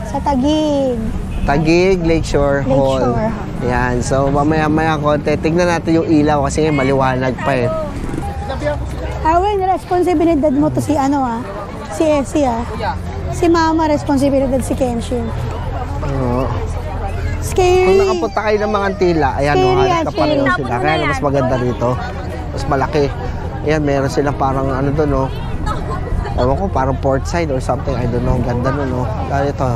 Sa Taguig. Taguig Lakeshore Hall. Yan. So, mamaya-maya konti. Tignan natin yung ilaw kasi maliwanag pa eh. Arwen, responsibilidad mo to si si Essie Si Mama, responsibilidad si Kenshin. Oo. Scary. Kung nakapunta kayo ng mga tila, ayan, halos kapareho sila. Kaya mas maganda rito. Mas malaki. Ayan, meron silang parang doon, no? Ewan ko, parang port side or something. I don't know. Ganda nun, no? Lalo ito.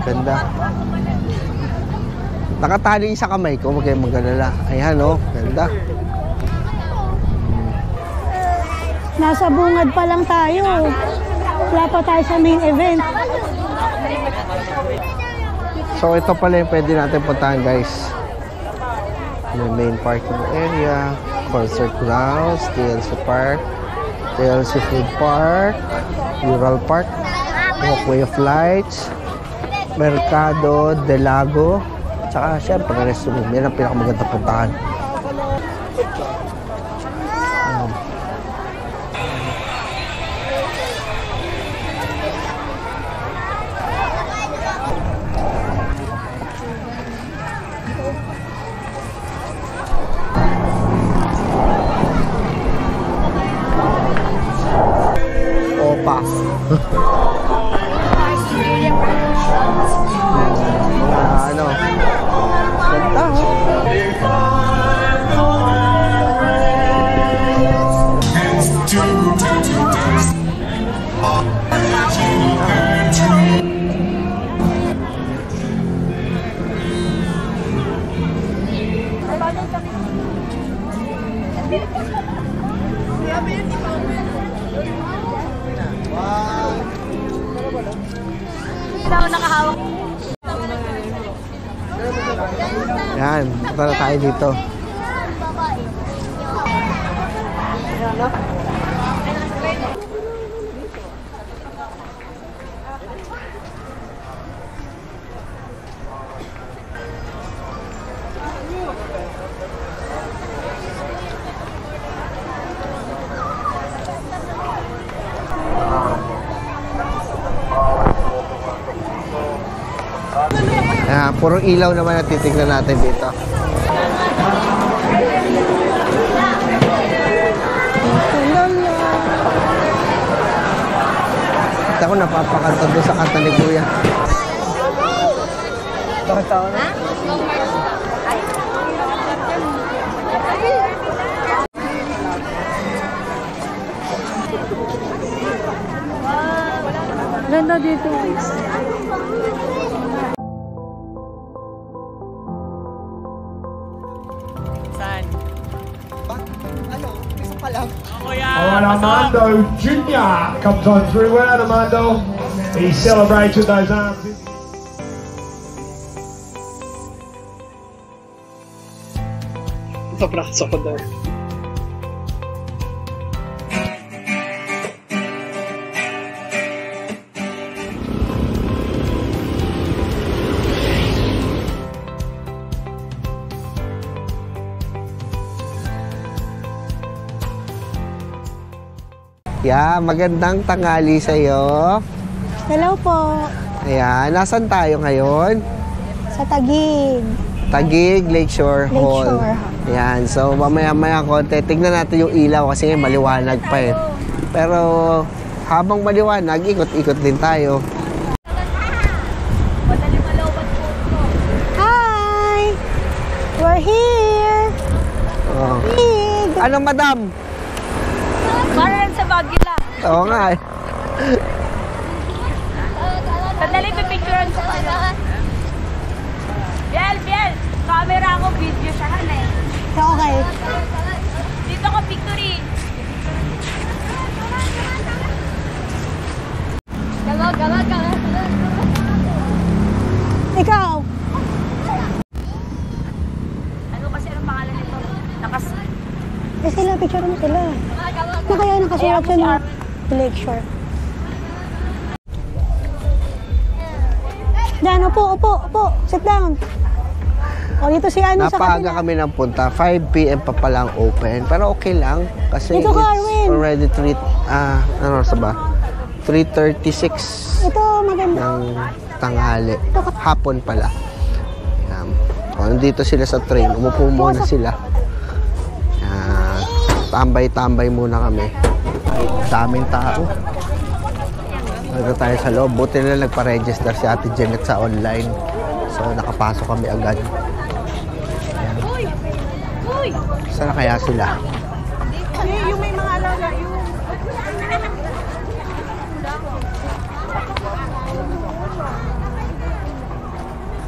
Ganda. Nakatali sa kamay ko. Huwag kayong mag-alala. Ayan, no? Ganda. Nasa bungad pa lang tayo. Wala pa tayo sa main event. So, ito pala yung pwede natin puntahan, guys. Yung main parking area, concert grounds, TLC Park, TLC Food Park, Ural Park, Walkway of Lights, Mercado de Lago, tsaka syempre restaurant. Yan ang pinakamagandang puntahan. Yan, punta na tayo dito. Purong ilaw naman ang titignan natin dito. Ito ko napapakanta doon sa kanta ni Kuya. Bakit tao na? Ganda dito. Armando Jr. comes on through. Well, Armando, he celebrates with those arms. Sobra ko daw. Yeah, magandang tanghali sa iyo. Hello po. Ayan, nasan tayo ngayon? Sa Taguig. Taguig Lakeshore Hall. Ayan, so mamaya-maya konti. Tignan natin yung ilaw kasi maliwanag pa eh. Pero habang maliwanag, ikot-ikot din tayo. Hi! We're here! Oh. Big! Ano, madam? Parang sa Baguio lang. Oo nga eh. Sandali, pipicturean ko pa lang. Biel! Camera ko, video siya han eh. Okay. Dito ko, picture. Gawa. Ikaw? Ano kasi anong pangalan nito? Sila, picture mo sila. Na kaya nakasulat siya ng Lakeshore. Diyan, upo. Sit down. O, dito si ano sa kanila. Napaga kami ng punta. 5 PM pa palang open. Pero okay lang. Kasi dito ka, Arwin. already 3:36. Ito. maganda. ng tanghali. Hapon pala. Yan. O, nandito sila sa train. Umupo muna sila. Yan. Tambay-tambay muna kami. Daming tao. Nandito tayo sa loob. Buti na nagpa-register si Ate Janet sa online. So, nakapasok kami agad. Yan. Saan na kaya sila? Yung may mga alaga, yung...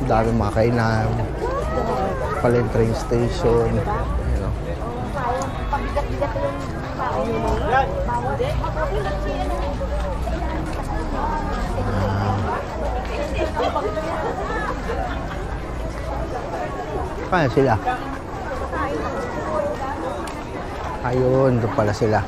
Dami mga kainan. Pala yung train station. You know. Kaya sila. Ayun, doon pala sila.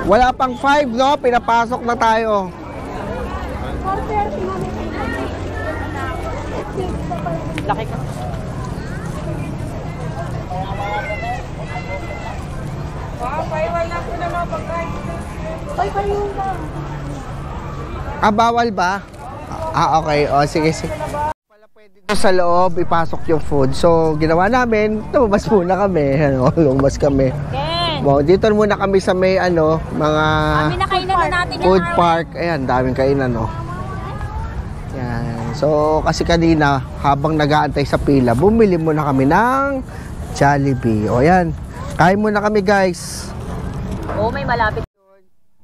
Wala pang 5, no? Pinapasok na tayo. Laki ka. Ah, bawal ba? Ah, okay. O, sige, sige. Pala pwede doon sa loob, ipasok yung food. So, ginawa namin, lumabas muna kami. Ano, lumabas kami. Wow, dito muna kami sa may, ano, mga food park. Ayan, daming kainan, no? Yan. So, kasi kanina, habang nag-aantay sa pila, bumili muna kami ng Jollibee. O, yan. Kain muna kami, guys. Oo, may malapit.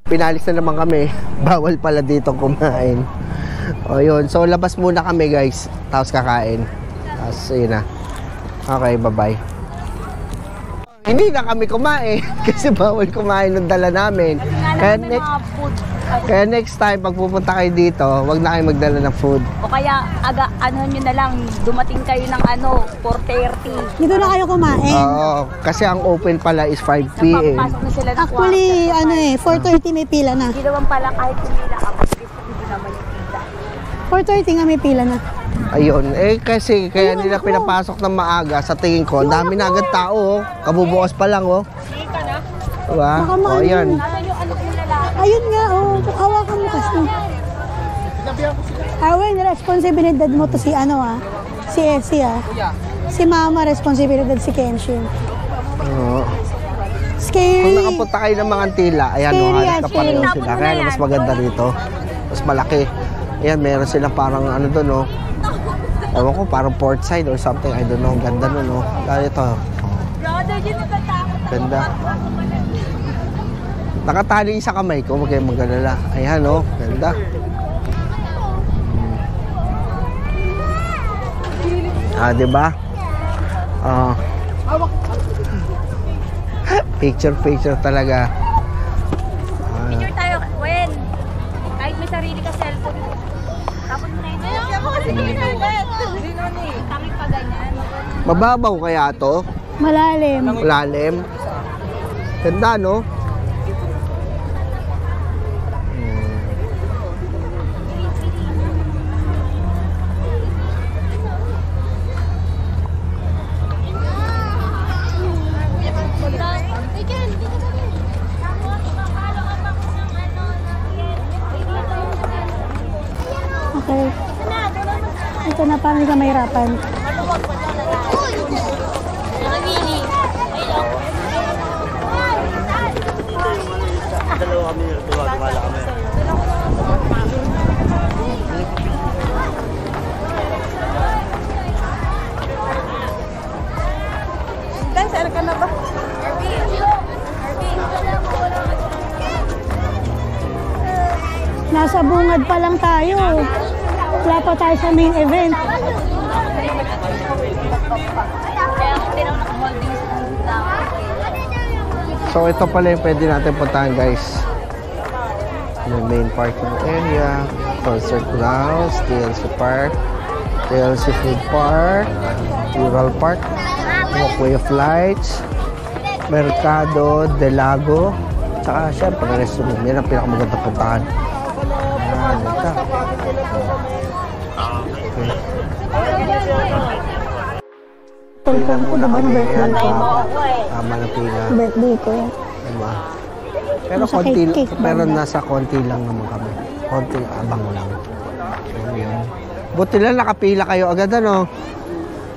Pinalis na naman kami. Bawal pala dito kumain. O yun. So labas muna kami guys. Tapos kakain. Tapos yun na. Okay, bye-bye. Hindi na kami kumain. Kasi bawal kumain ng dala namin. Kaya next time pag pupunta kayo dito, wag na kayo magdala ng food. O kaya, ano nyo na lang, dumating kayo ng 4:30. Dito na kayo kumain. Oo. Kasi ang open pala is 5 p.m. Papasok na sila ng Actually, 4:30 may pila na. Hindi naman pala kahit pumila ako. Hindi naman yung pila. 4:30 nga may pila na. Ayun, kasi kaya nila pinapasok ng maaga sa tingin ko. Dami na agad tao, oh. Kabubukas pa lang, oh. Diba? O, ayan. Ayun nga, hawakan mo kasi. Arwen, responsibilidad mo to si si Essie, Si Mama, responsibilidad si Kenshin. Oo. Scary. Kung nakapunta kayo ng mga tila, ayan, halos ka pareho sila. Kaya mas maganda rito. Mas malaki. Ayan, meron silang parang doon, oh. Ewan ko, parang port side or something. I don't know. Ganda nun, oh. Lalo ito. Brother, yun ang tatakot. Ganda. Nakatali sa kamay ko. Huwag kayong mag-alala. Ayan, oh. Ganda. Ah, diba? Picture talaga. Picture tayo, Wen. Kahit may sarili ka cellphone. Tapos mo na yun. Hindi ako kasi ginagad. Tangit pa ganyan. Mababaw kaya to? Malalim. Lalim. Ganda, no? Okay. Ito na, paano ka mahirapan? Saan ka na ba? Nasa bungad pa lang tayo. Wala pa tayo sa main event. So ito pala yung pwede natin puntahan guys. May main parking area, concert grounds, TLC Park, TLC Food Park, Rural Park, Walkway of Lights, Mercado de Lago, tsaka syempre restaurant. Yan ang pinakamagandang puntahan. Ayan, ito. Okay. Tulpong ko naman birthday ko. Tama na pila. Birthday ko yan. Diba? Pero Nasa konti, cake pero banda. nasa konti lang naman kami. Konting abang lang. Yun. Buti lang nakapila kayo agad ano.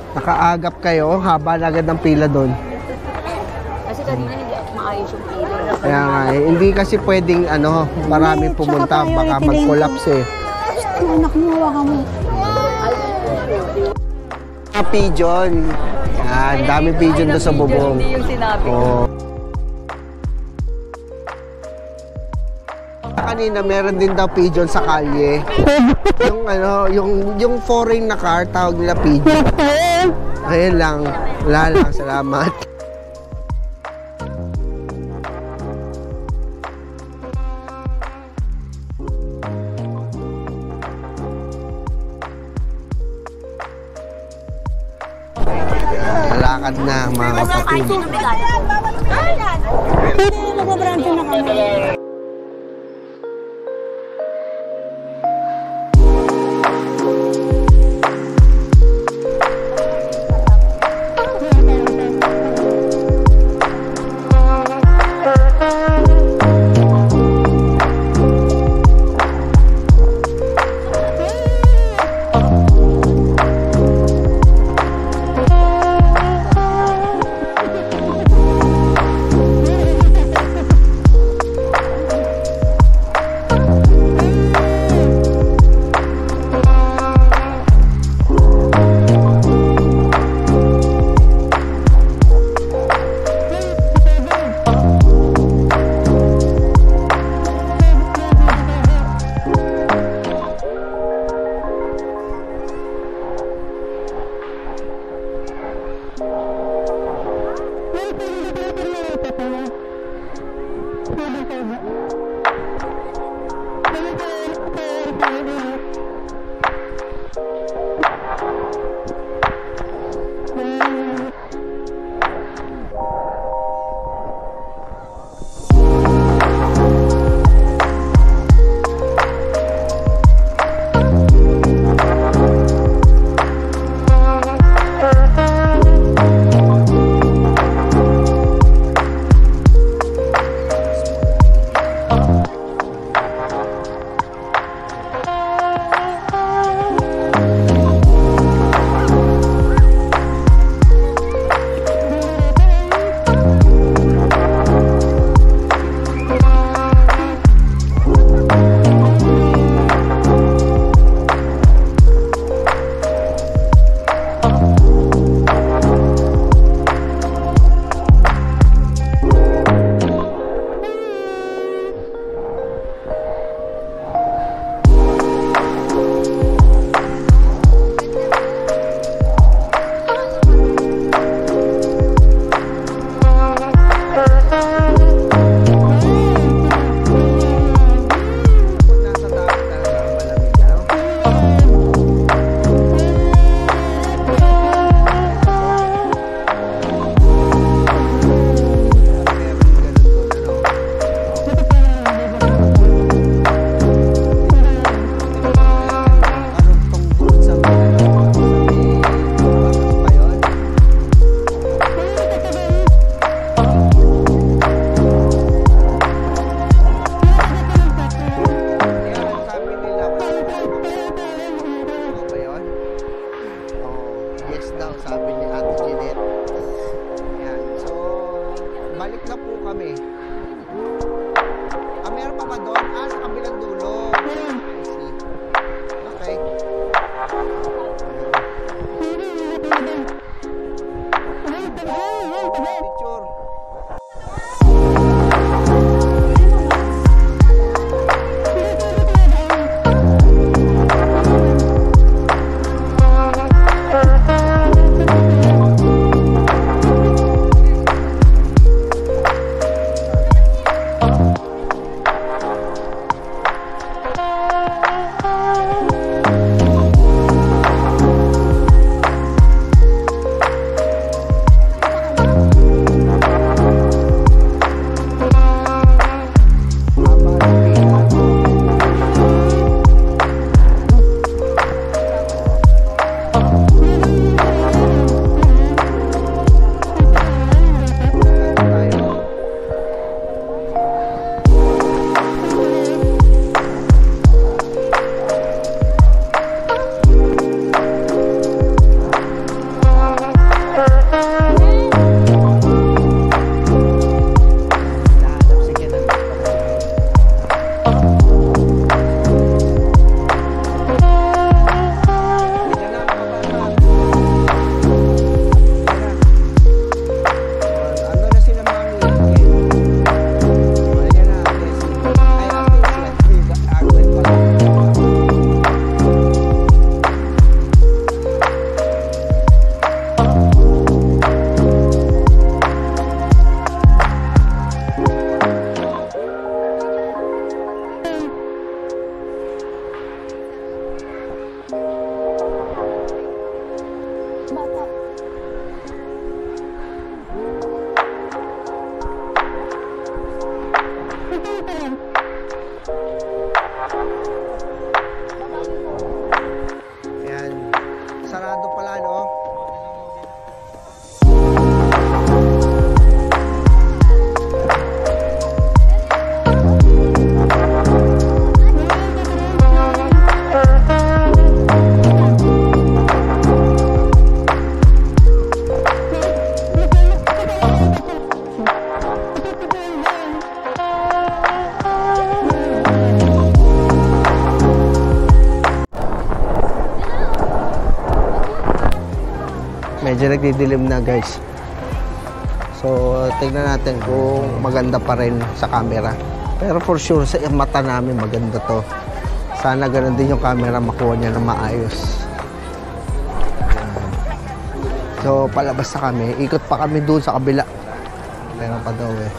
Nakaagap kayo, haba na agad ng pila doon. Kasi kanina hindi maayos yung pila. Kaya nga, hindi kasi pwedeng ano, marami Hindi, pumunta, tsaka baka priority din mag-collapse eh. Anak mo, hawakan mo. Mga pigeon. Yan, dami pigeon doon sa bubong. Hindi yung sinabi. Oo. Kanina meron din daw pigeon sa kalye. Yung ano, yung foreign na car tawag nila pigeon. Ayun lang. Wala lang, salamat. Lalakad na mga kapatid. Magbabrante na kami. Medyo nagdidilim na guys. So, tignan natin kung maganda pa rin sa camera. Pero for sure, sa mata namin maganda to. Sana ganun din yung camera, makuha niya na maayos. So, palabas na kami. Ikot pa kami doon sa kabila. Meron pa daw eh.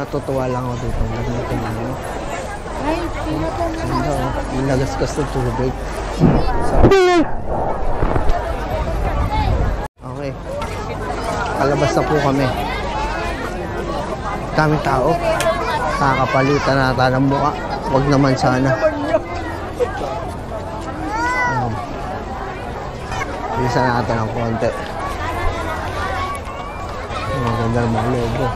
Natutuwa lang ako dito. Ganito lang. Yung lagasgas ng tubig. Okay. Palabas na po kami. Daming tao. Nakakapalitan na ata ng mukha. Huwag naman sana. Bilisan natin ng konti. Maganda ng mga logo.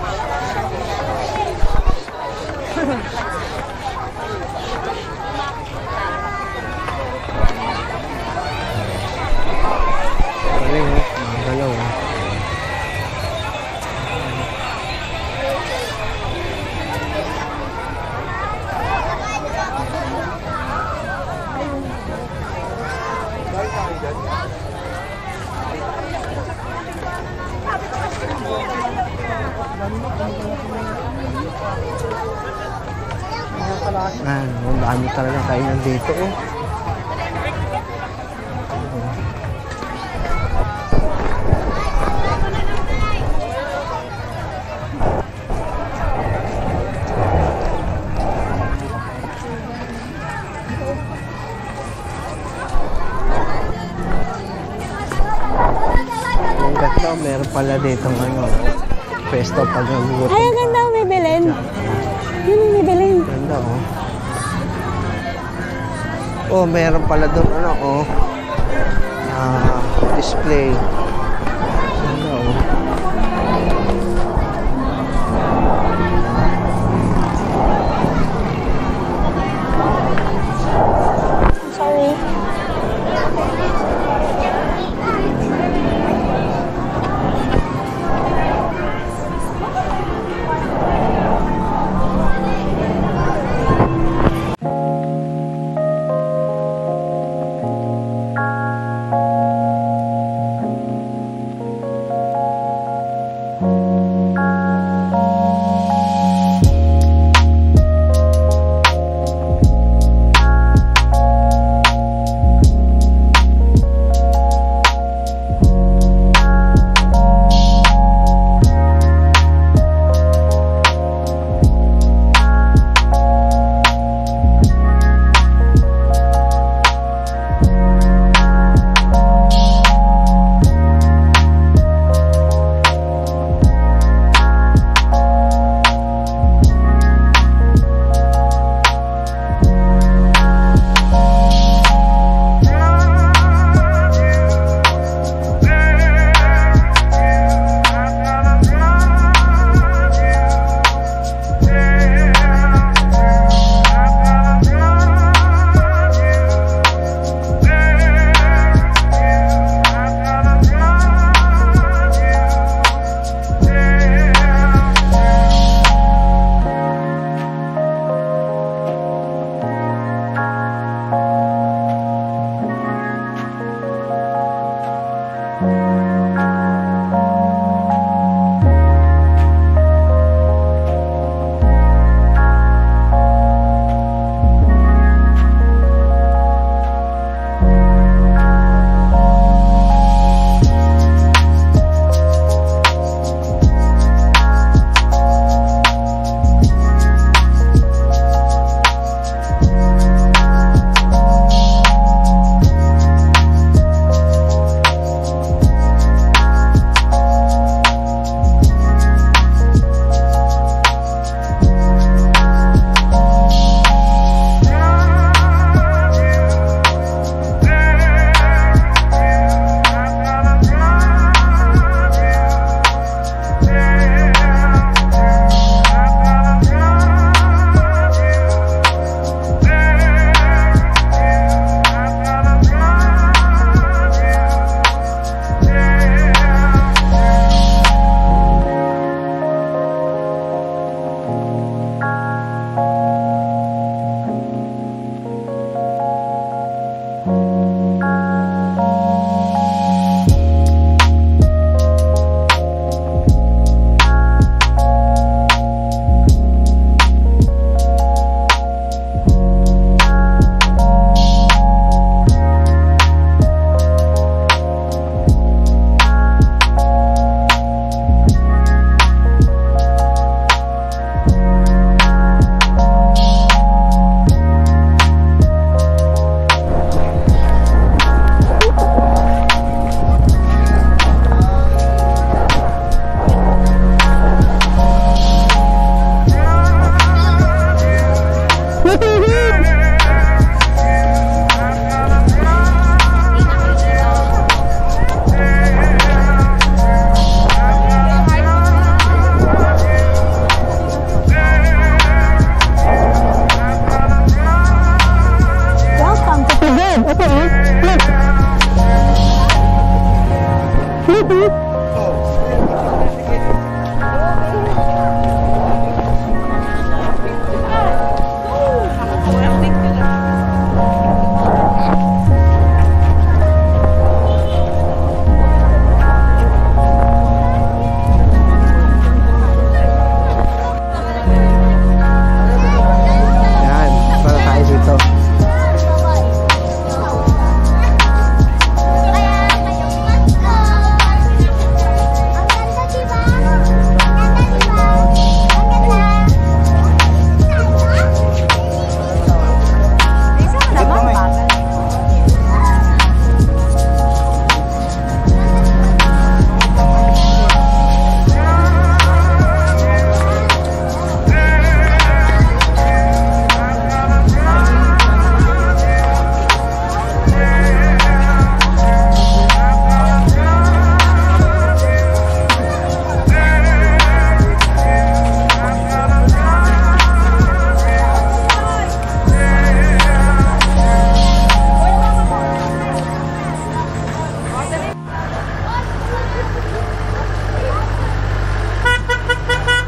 Galing oh, mga galaw oh. Ang dami talaga kainan dito oh. Ang ganda, meron pala dito ano, pesto pag nagugutom. Ay, ang ganda, may Belen. Yun, may Belen. Ganda oh. Oh, meron pala doon ano oh. Display. Ganda oh. Sorry.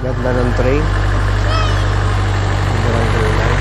Ganda ng train. Ganda ng kulay.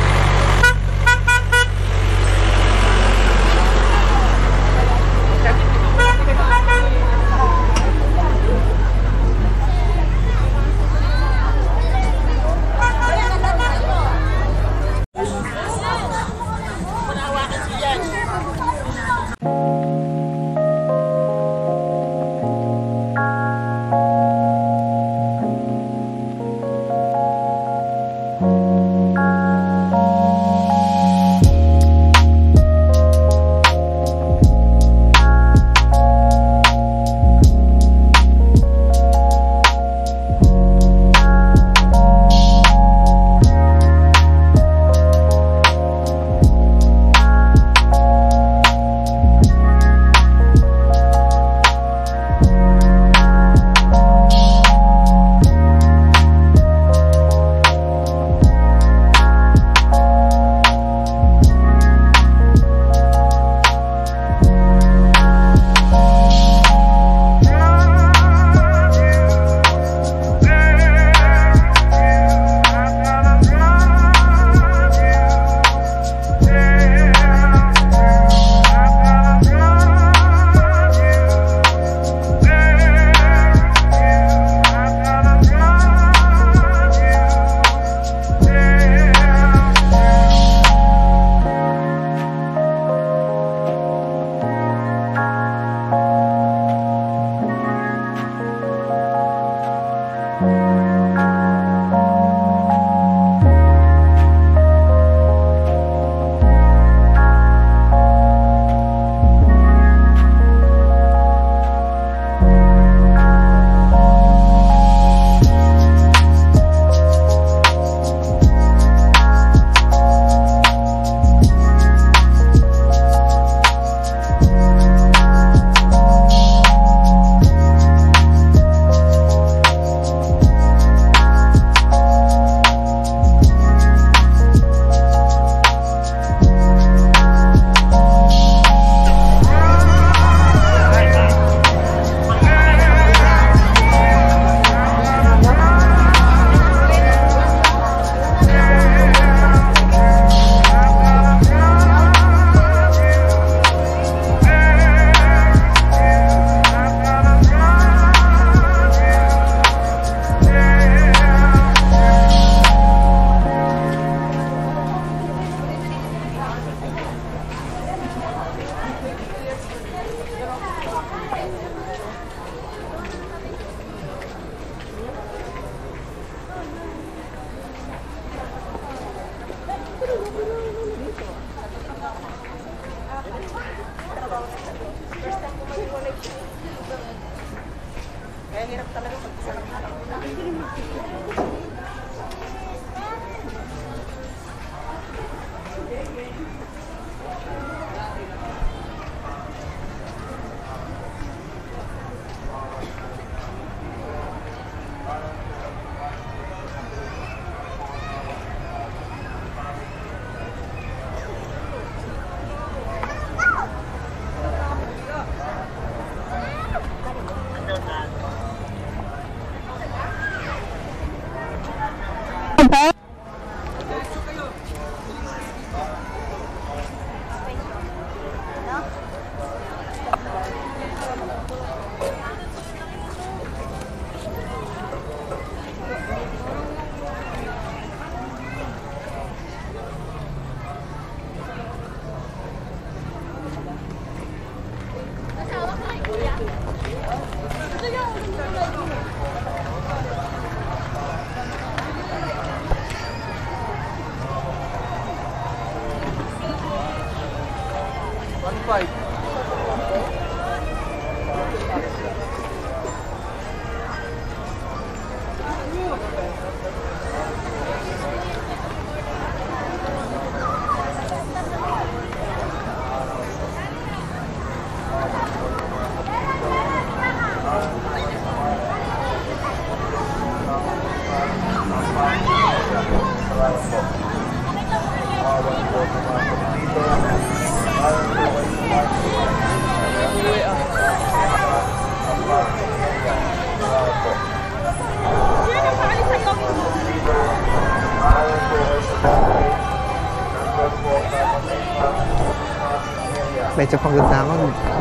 Medyo pagod na ako.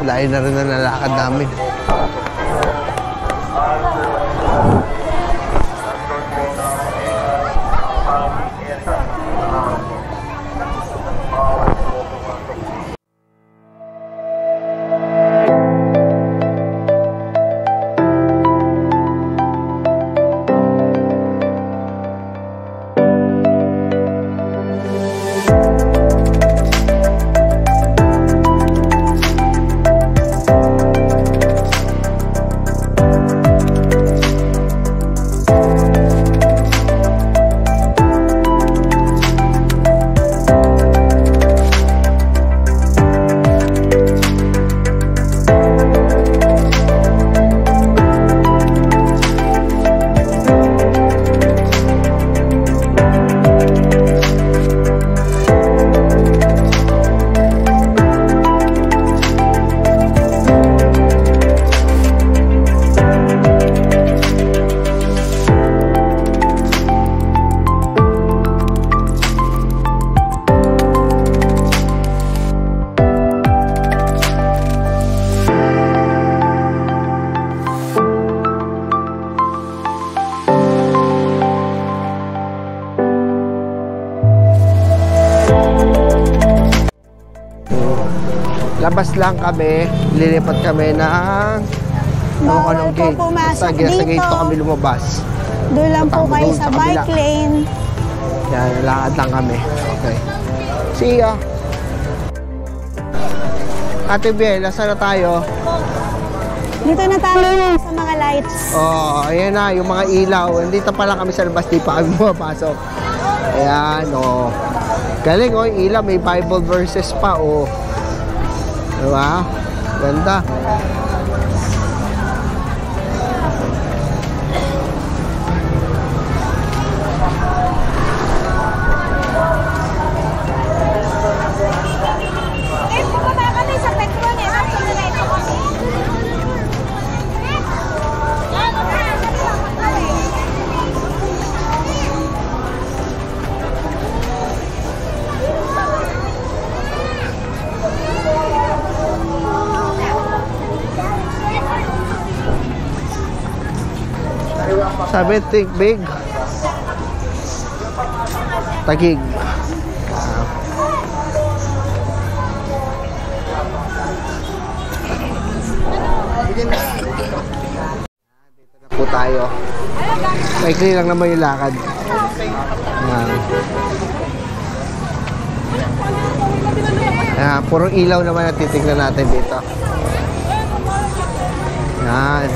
Layo na rin na nalakad namin. Labas lang kami, lilipat kami ng Bawal po gate. pumasok Sa gate dito. po kami lumabas. Doon lang po Takbo kayo doon sa sa kabila. bike lane. Yan, lakad lang kami. Okay. See ya! Ate Biel, nasa na tayo? Dito na tayo sa mga lights. Oh, ayan na, yung mga ilaw. Nandito pa lang kami sa labas, di pa kami pumapasok. Ayan, oh. Galing, oh, ilaw. May Bible verses pa, oh. Diba? Ganda. Sabi, think big. Tagig. Dito na po tayo. Maikli lang naman yung lakad. Puro ilaw naman ang titignan natin dito. Yan.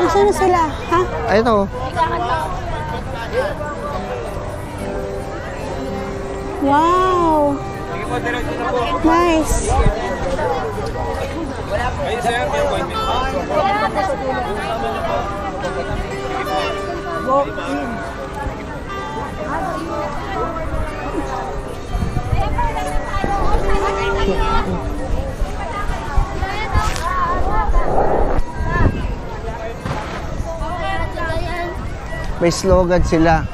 Nasaan na sila? Ha? Ay, ito. Wow! Nice! May slogan sila.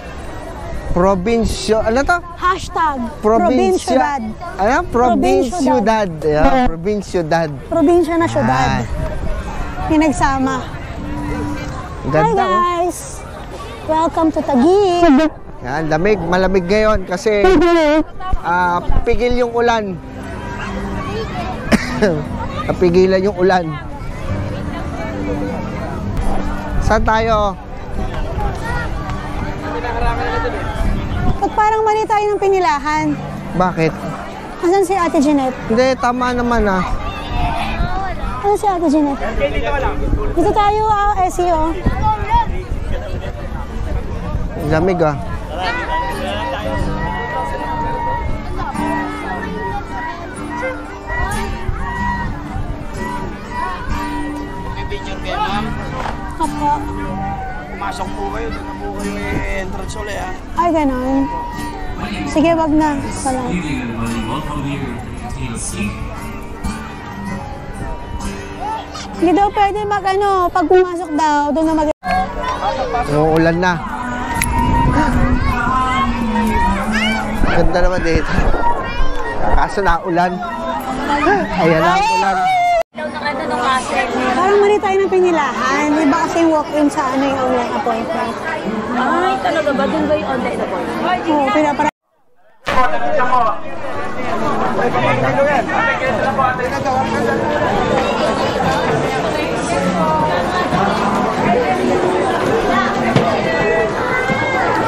Probinsyo, ano to? Hashtag Probinsya. Provinciudad. Ano? Provinciudad. Yeah, Provinciudad. Probinsya na syudad. Pinagsama. Hi Ganda, oh. guys! Welcome to Taguig. Yan, lamig. Malamig ngayon kasi pigil yung ulan. Napigilan yung ulan. Saan tayo? Ba't parang mali tayo ng pinilahan? Bakit? Asan si Ate Jeanette? Hindi, tama naman ah. Asan si Ate Jeanette? Dito tayo, SEO. Lamig ah. Opo. Pumasok po kayo, doon na po kayo entrance ulit ha. Ay, ganon. Sige, wag na. Wala. Hindi daw pwede mag ano, pag pumasok daw, doon na mag... Uulan na. Ganda naman dito. Kaso naulan. Ayan na ang ulan. Parang mali tayo ng pinilahan. Iba kasi yung walk-in sa ano yung online appointment. Ay, talaga ba? Doon ba yung online appointment? Oo, pinapara...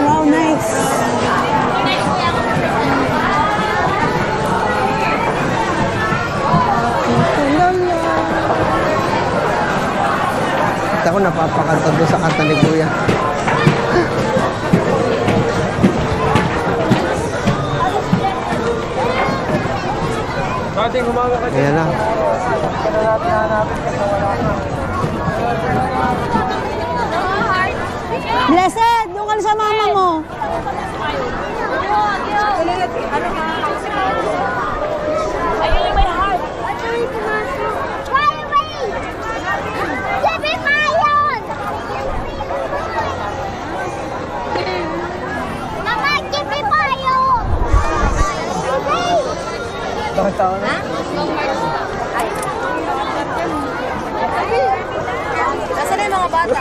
Wow, nice. Ako napapakanta doon sa kanta ni Kuya. Ayan na. Blessed, doon ka sa mama mo. Ayun yung may heart. Nasaan na yung mga bata?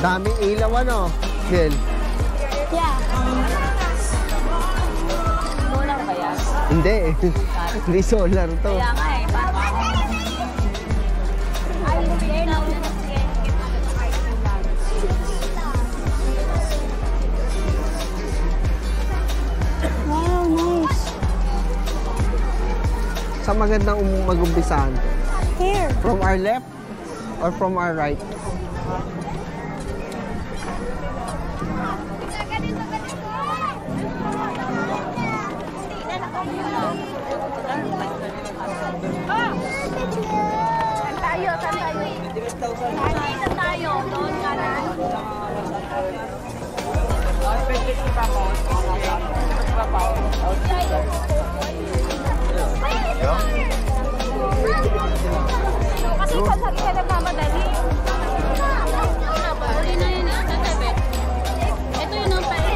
Daming ilaw ano, Gel? Yeah. Solar ba yan? Hindi. Hindi solar to. Kaya nga eh. Ay, hindi na. Wow, nice. Sa magandang mag-umpisahan? Here. From our left or from our right? Dito tayo, doon ka na. Kasi sabi ka nagmamadali. Huli na yun eh. Ito yun ang pala.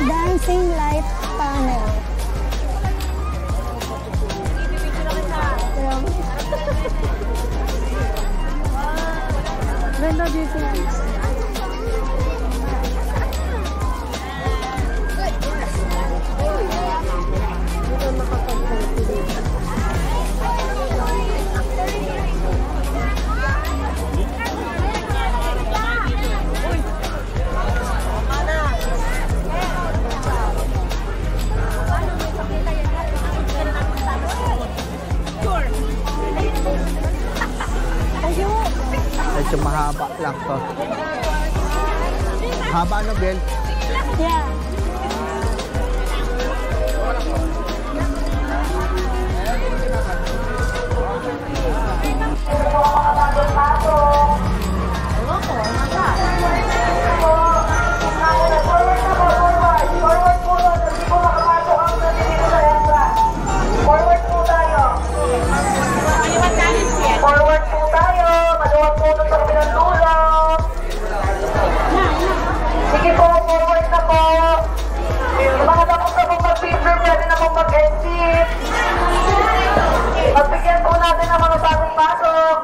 Dancing light panel. Ganda dito. sakto. Haba ng belt. Yeah. Forward po tayo. Maluwag po doon sa kabilang dulo. Sige po, forward na po. Yung mga tapos na pong mag-picture, pwede na pong mag-exit. Magbigyan po natin ang mga bagong pasok.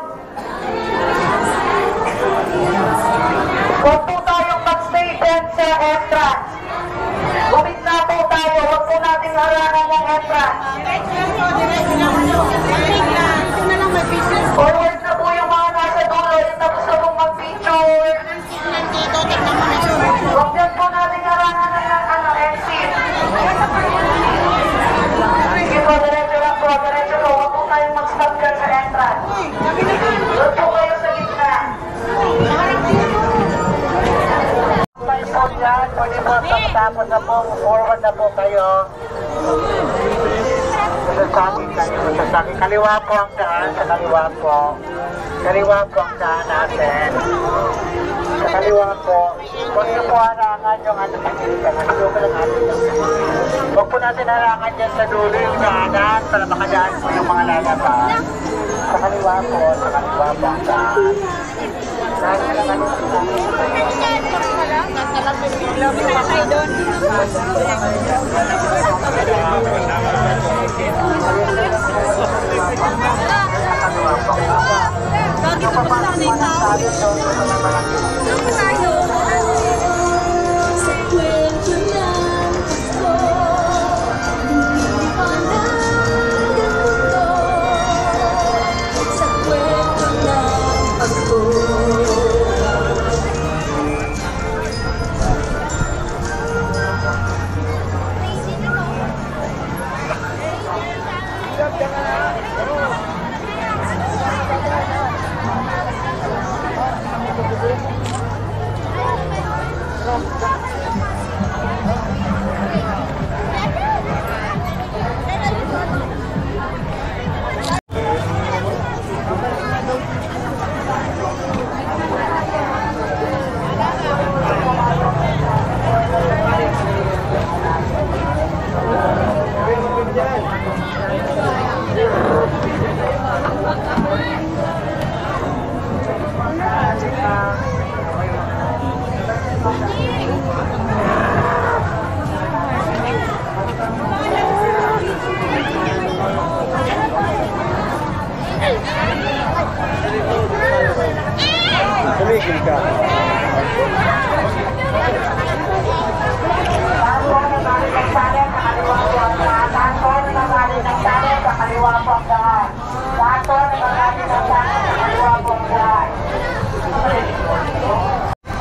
Huwag po tayong mag-stay dyan sa entrance. Gumit na po tayo. Huwag po natin harangan ng entrance. Forward na po yung mga nasa dulo. Yung tapos na pong mag-picture. Huwag dyan po natin harangan ng exit. Sige po, diretso lang po. Diretso po. Huwag po tayong mag-stop dyan sa entrance. Doon po kayo sa gitna. Pwede po dyan. Pwede po tapos na po. Forward na po kayo. Masasaging kaliwa po ang daan, sa kaliwa po. Kaliwa po ang daan natin. Sa kaliwa po. Huwag niyo po harangan yung pagkilitan. Huwag lang natin. Huwag po natin harangan dyan sa dulo yung daanan para makadaan po yung mga lalabas. Sa kaliwa po ang daan. Tumigil ka.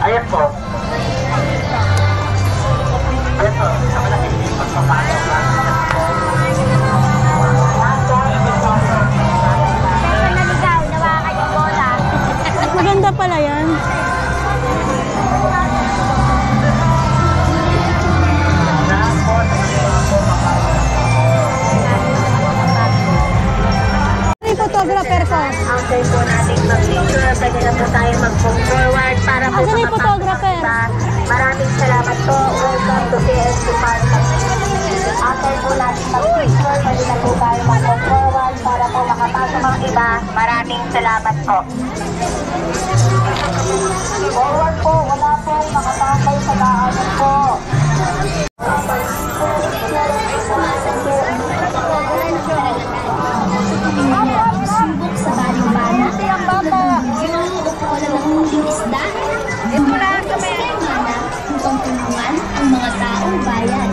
Ayan po. Ayan po. Sa malaking pagpapasok. Maganda pala yan. Yung photographer ko. Okay po natin mag-picture. Pwede na po tayo mag-forward para po Asan yung photographer? Maraming salamat po. Welcome to KSC Park. After po natin mag-picture, pwede na po tayo mag-forward para po makapasok ang iba. Maraming salamat po. Forward po, wala po makatambay sa daanan po. Subok sa balimbana. Ang bata. Sinuubok ko lang ng munting isda. Ito lang kami. Mana upang tulungan ang mga taong bayan.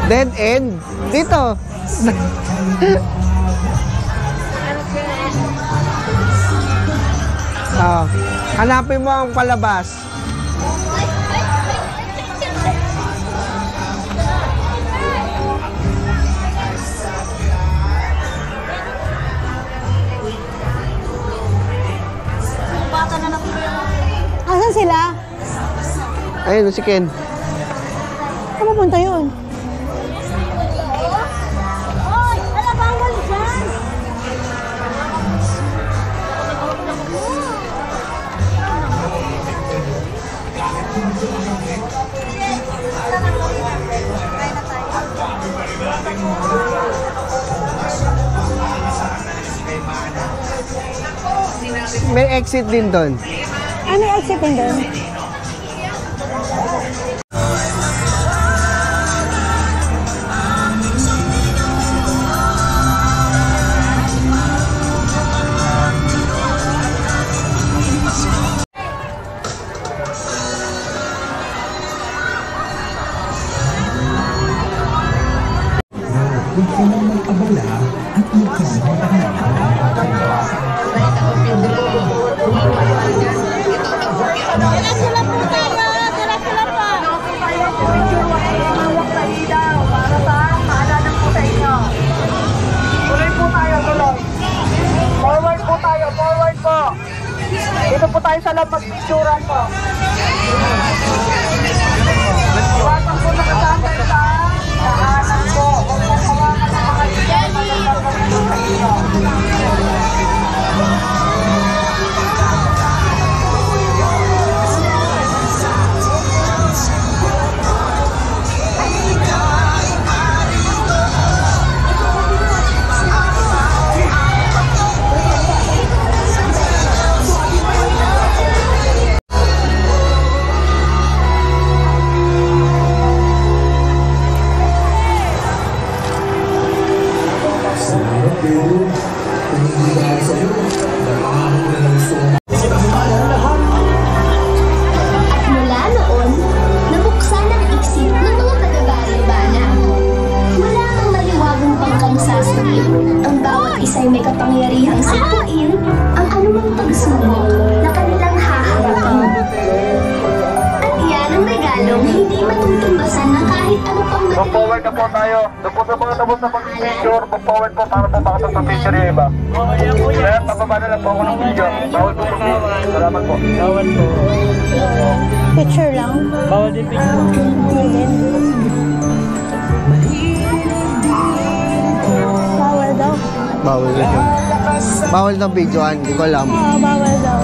Dead end. Dito. Hanapin mo ang palabas. Asan sila? Ayun, si Ken. Saan pupunta yun? Hoy! Ala, bawal dyan! May exit din doon. Ano yung exit din doon? Huwag ka nang mag-abala at Dala-sula po tayo! Dala-sula po! Para sa maalala po sa inyo. Tuloy po tayo, tuloy. Forward po tayo, forward po. Dito po tayo sa lab mag-picturan po. Iwasan po nakasama sa tahanan po. Huwag po hawakan ng mga Mag-forward na po tayo. Doon po sa mga tabos na pag-picture, mag-forward po para po makatang sa picture yung iba. Kaya pababa na lang po ako ng video. Bawal po po. Salamat po. Bawal po. Picture lang? Bawal din picture. Bawal daw. Bawal na yun. Bawal ng videoan, hindi ko alam. Oo, bawal daw.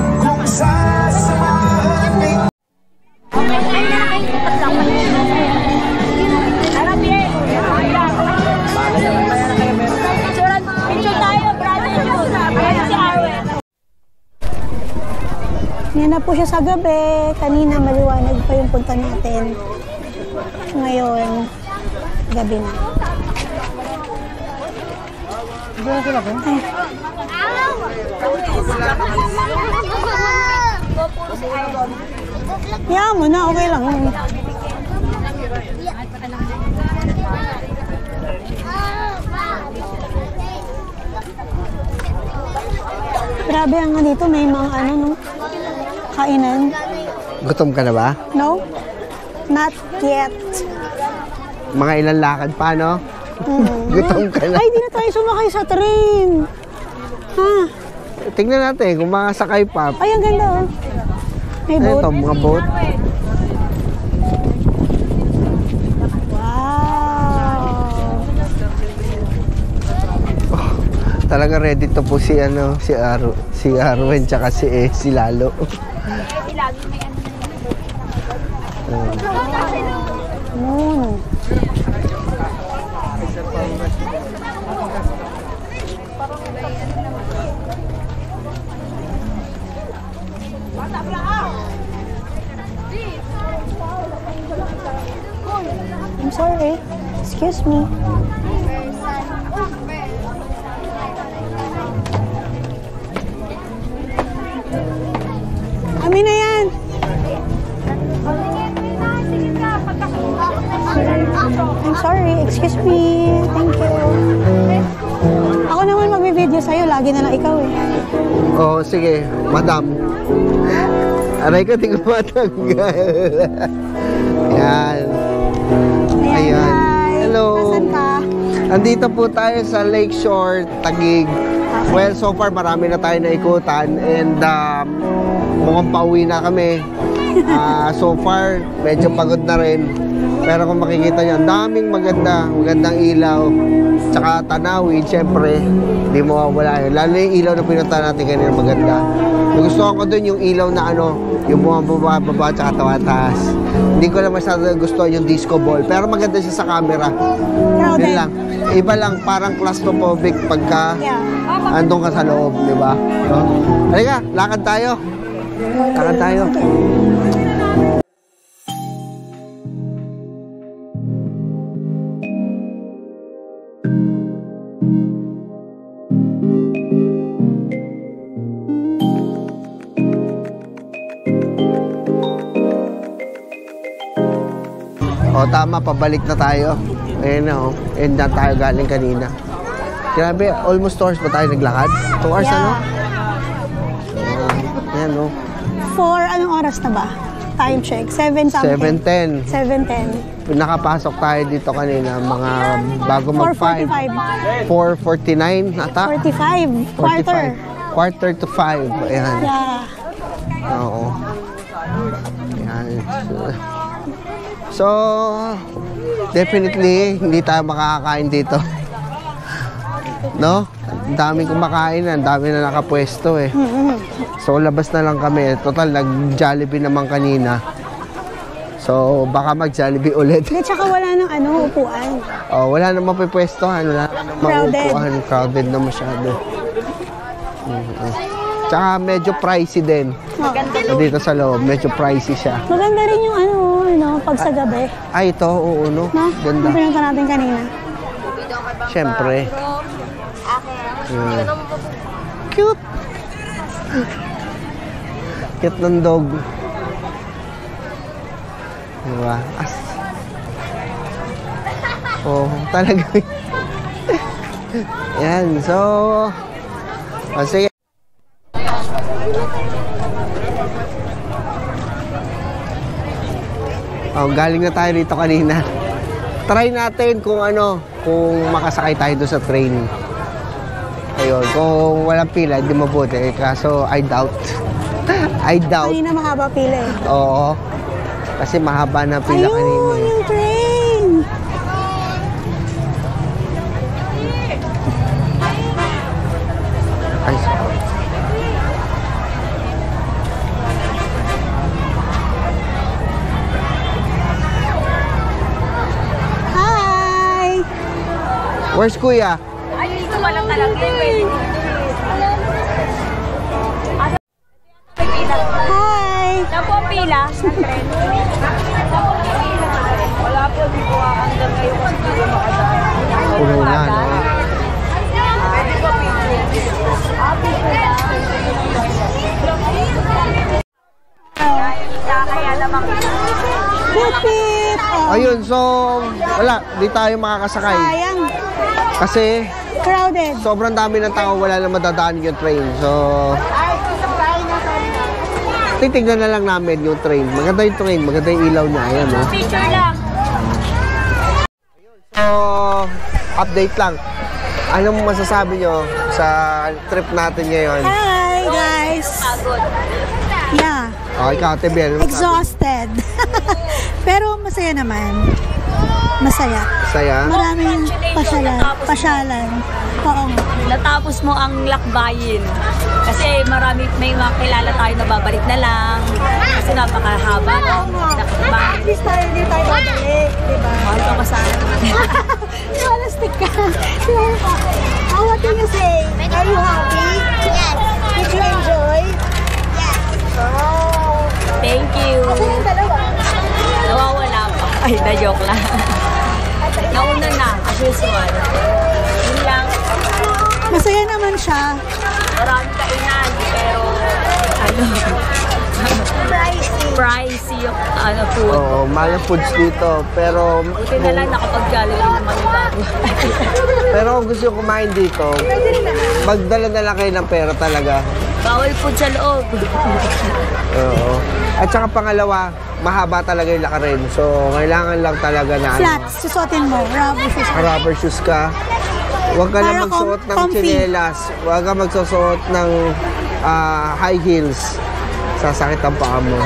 Yan na po siya sa gabi. Kanina maliwanag pa yung punta natin. Ngayon, gabi na. Ay. Yan mo na, okay lang. Grabe ang dito, may mga ano, no? Kainan. Gutom ka na ba? No? Not yet. Mga ilang lakad pa, no? Gutom ka na. Ay, di na tayo sumakay sa train. Ha? Tingnan natin kung makasakay pa. Ay, ang ganda, oh. May boat. Ito, mga boat. Wow. Oh, talaga ready to po si ano, si Arwen tsaka si Lalo. I'm sorry. Excuse me. Amin na yan. Sige ka, pagkakita. I'm sorry. Excuse me. Thank you. Ako naman mag-video sa'yo. Lagi na lang ikaw eh. Oo, sige. Madam. Aray ko, di ko matanggal. Yan. Ayan. Hello. Nasaan ka? Andito po tayo sa Lakeshore, Taguig. Well, so far marami na tayo naikutan and mukhang pauwi na kami. So far, medyo pagod na rin. Pero kung makikita nyo, ang daming magandang ilaw. Tsaka tanawin, syempre, hindi mo mawawala yun. Lalo yung ilaw na pinunta natin kanina maganda. Nagustuhan ko dun yung ilaw na yung bumababa tsaka tawa-taas. Hindi ko lang masyado gusto yung disco ball. Pero maganda siya sa camera. Crowded. Yun lang. Iba lang, parang claustrophobic pagka andun ka sa loob, di ba? No? Halika, lakad tayo. Lakad tayo. O tama, pabalik na tayo. Ayun na and na tayo galing kanina. Grabe, almost 2 hours pa tayo naglakad? 2 hours ano? Ayan o. 4, anong oras na ba? Time check. 7 something. 7:10. 7:10. Nakapasok tayo dito kanina, mga bago mag-5. 4:49 ata? 45. Quarter to 5. Ayan. Yeah. Oo. Ayan. So, definitely, hindi tayo makakakain dito. No? Ang daming kumakain na, ang dami na nakapwesto eh. So, labas na lang kami. Total, nag-Jollibee naman kanina. So, baka mag-Jollibee ulit. At saka wala nang upuan. Oh, wala namang pipwesto. Wala namang upuan. Crowded na masyado. Tsaka medyo pricey din. Dito sa loob, medyo pricey siya. Maganda rin yung pag sa gabi. Ay, ito, oo, no? Ganda. Yung pinunta natin kanina. Siyempre. Cute. Cute ng dog. Diba? Oh, talaga. Yan, so... sige. Galing na tayo dito kanina. Try natin kung makasakay tayo doon sa train. Ayun, kung walang pila, hindi mabuti. Kaso, I doubt. I doubt. Kanina mahaba pila eh. Oo. Kasi mahaba na pila kanina. Ayun, yung train! Ay, where's Kuya? Ay, dito walang talaga yun. Hi! Saan po ang pila? Sa tren? Wala po, di po hanggang ngayon kasi di po makadaan. Puno na, no? Pwede po kaya lamang Pipit! Ayun, so wala, di tayo makakasakay. Sayang. Kasi Crowded. sobrang dami ng tao, wala na madadaan yung train. So, titignan na lang namin yung train. Maganda yung train, maganda yung ilaw niya. Ayan, no? picture lang. So, update lang. Anong masasabi nyo sa trip natin ngayon? Hi, guys! Pagod. Yeah. Ikaw, Tebel. Exhausted. Pero masaya naman. Masaya. Saya? Maraming pasyalan. Oo. Natapos mo ang lakbayin. Kasi may mga kilala tayo na babalik na lang. Kasi napakahaba ng lakbayin. At least tayo din tayo babalik. Diba? Mahal ko kasama. Realistic ka. What can you say? Are you happy? Yes. Did you enjoy? Yes. Oh. Thank you. Kasi yung dalawa. Nawawala pa. Ay, na-joke lang. Nauna na, as usual. Yun lang. Masaya naman siya. Maraming kainan, pero pricey yung food. Oo, mahal yung foods dito. Pero Buti na lang nakapag-Jollibee naman yung bago. pero kung gusto yung kumain dito, magdala na lang kayo ng pera talaga. Bawal food sa loob. Oo. At saka pangalawa, mahaba talaga yung lakarin. So, kailangan lang talaga na Flats, susuotin mo. Rubber shoes. rubber shoes ka. Huwag ka na Para magsuot ng comfy. tsinelas. Huwag ka magsusuot ng high heels. Sasakit ang paa mo.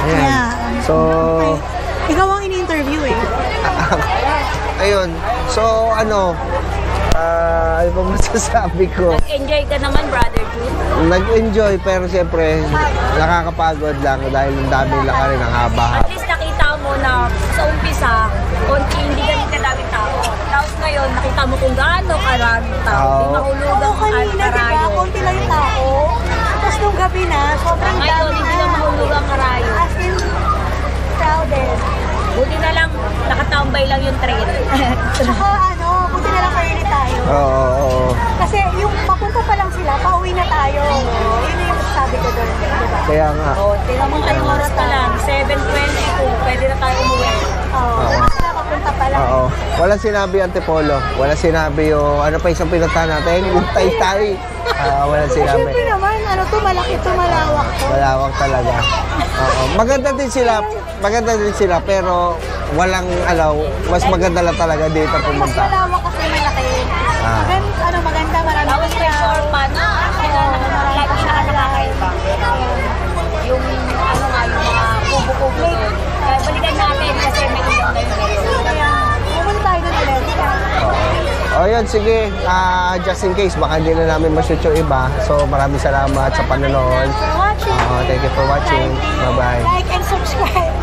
Ayan. Yeah. So, Ikaw ang ini-interview eh. ayun. So, ano ba masasabi ko? Enjoy ka naman, brother Jude. Nag-enjoy, pero siyempre, nakakapagod lang dahil ang dami lang rin ang haba. At least nakita mo na sa umpisa, konti, hindi ganun kadaming tao. Tapos ngayon, nakita mo kung gaano karaming tao. Hindi mahulugan Oo, kanina, di ba? karayo. Konti lang yung tao. Tapos nung gabi na, sobrang Ngayon, dami hindi na mahulugan karayo. As in, crowded. Buti na lang, nakatambay lang yung train. Tsaka buti na lang early tayo. Oo. Kasi yung papunta pa lang sila, pauwi na tayo. Yun yung sabi ko doon. Diba? Kaya nga. Tingnan mo tayong oras pa lang, 7:22, pwede na tayo umuwi. Oo. Sila papunta pa lang. Oo. Wala sinabi Antipolo. Wala sinabi yung ano pa isang pinuntahan natin. Yung Taytay. Wala sinabi. Siyempre naman, malaki to, malawak to. Malawak talaga. Oo. Maganda din sila pero walang mas maganda lang talaga dito Mas pumunta. malawak kasi malaki. Maganda, marami. Tapos may short pa na, lagi siya nakakaiba. Yung mga kubo-kubo doon. Kaya balikan natin kasi may ilang na yun ngayon. Kaya, pumunta tayo doon ulit. O yun, sige. Just in case, baka hindi na namin ma-shoot yung iba. So maraming salamat sa panonood. Watching. Thank you for watching. Bye-bye. Like and subscribe.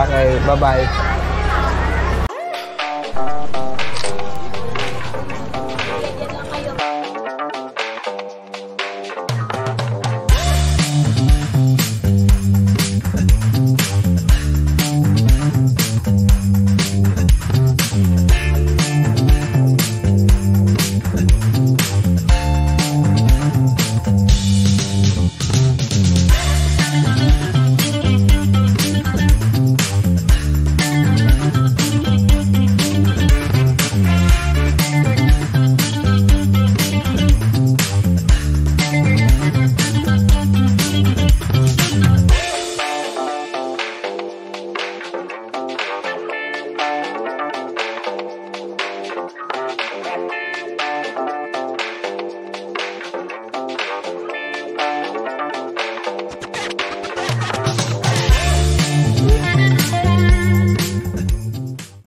Okay, bye-bye.